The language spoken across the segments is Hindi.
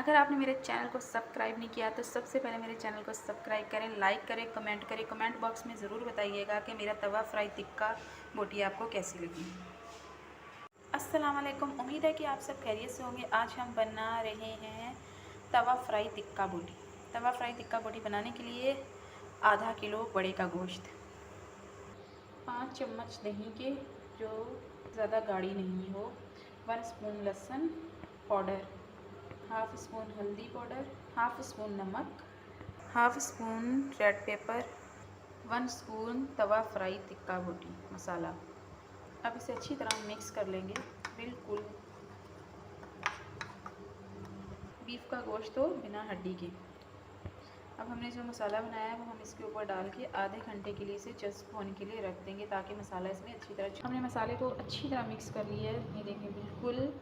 अगर आपने मेरे चैनल को सब्सक्राइब नहीं किया तो सबसे पहले मेरे चैनल को सब्सक्राइब करें, लाइक करें, कमेंट करें। कमेंट बॉक्स में ज़रूर बताइएगा कि मेरा तवा फ्राई टिक्का बोटी आपको कैसी लगी। अस्सलाम वालेकुम, उम्मीद है कि आप सब खैरियत से होंगे। आज हम बना रहे हैं तवा फ्राई टिक्का बोटी। तवा फ्राई टिक्का बोटी बनाने के लिए आधा किलो बड़े का गोश्त, 5 चम्मच दही के जो ज़्यादा गाढ़ी नहीं हो, 1 स्पून लहसुन पाउडर, हाफ़ स्पून हल्दी पाउडर, हाफ़ स्पून नमक, half spoon red pepper, 1 spoon tawa fry tikka boti masala. अब इसे अच्छी तरह मिक्स कर लेंगे। बिल्कुल बीफ का गोश्त हो बिना हड्डी के। अब हमने जो मसाला बनाया है वो हम इसके ऊपर डाल के आधे घंटे के लिए इसे जस्ट होने के लिए रख देंगे ताकि मसाला इसमें अच्छी तरह। हमने मसाले को अच्छी तरह मिक्स कर लिया है, ये देखें। बिल्कुल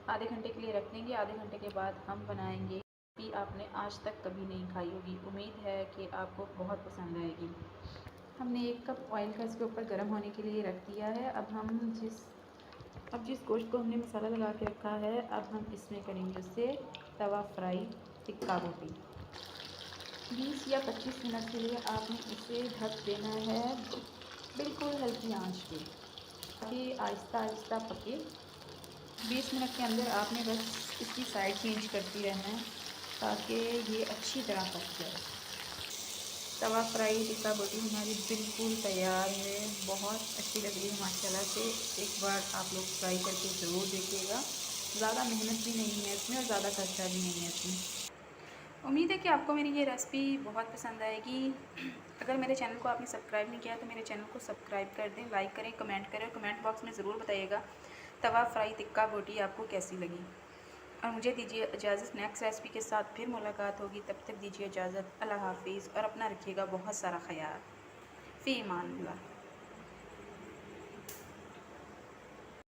आधे घंटे के लिए रख देंगे। आधे घंटे के बाद हम बनाएंगे भी आपने आज तक कभी नहीं खाई होगी। उम्मीद है कि आपको बहुत पसंद आएगी। हमने 1 कप ऑयल का इसके ऊपर गर्म होने के लिए रख दिया है। अब जिस गोश्त को हमने मसाला लगा के रखा है, अब हम इसमें करेंगे उससे तवा फ्राई टिक्का बोटी। 20 या 25 मिनट के लिए आपने इसे ढक देना है, बिल्कुल हल्की आंच पे, ताकि आहिस्ता आहिस्ता पके। 20 मिनट के अंदर आपने बस इसकी साइड चेंज करती रहना है ताकि ये अच्छी तरह पक जाए। तवा फ्राई टिक्का बोटी हमारी बिल्कुल तैयार है, बहुत अच्छी लग रही है माशाल्लाह से। एक बार आप लोग ट्राई करके ज़रूर देखिएगा। ज़्यादा मेहनत भी नहीं है इसमें और ज़्यादा खर्चा भी नहीं है इसमें। उम्मीद है कि आपको मेरी ये रेसिपी बहुत पसंद आएगी। अगर मेरे चैनल को आपने सब्सक्राइब नहीं किया तो मेरे चैनल को सब्सक्राइब कर दें, लाइक करें, कमेंट करें। कमेंट बॉक्स में ज़रूर बताइएगा तवा फ्राई टिक्का बोटी आपको कैसी लगी। और मुझे दीजिए इजाज़त, नेक्स्ट रेसिपी के साथ फिर मुलाकात होगी। तब तक दीजिए इजाज़त, अल्लाह हाफिज़। और अपना रखिएगा बहुत सारा ख्याल। फ़ी अमान अल्लाह।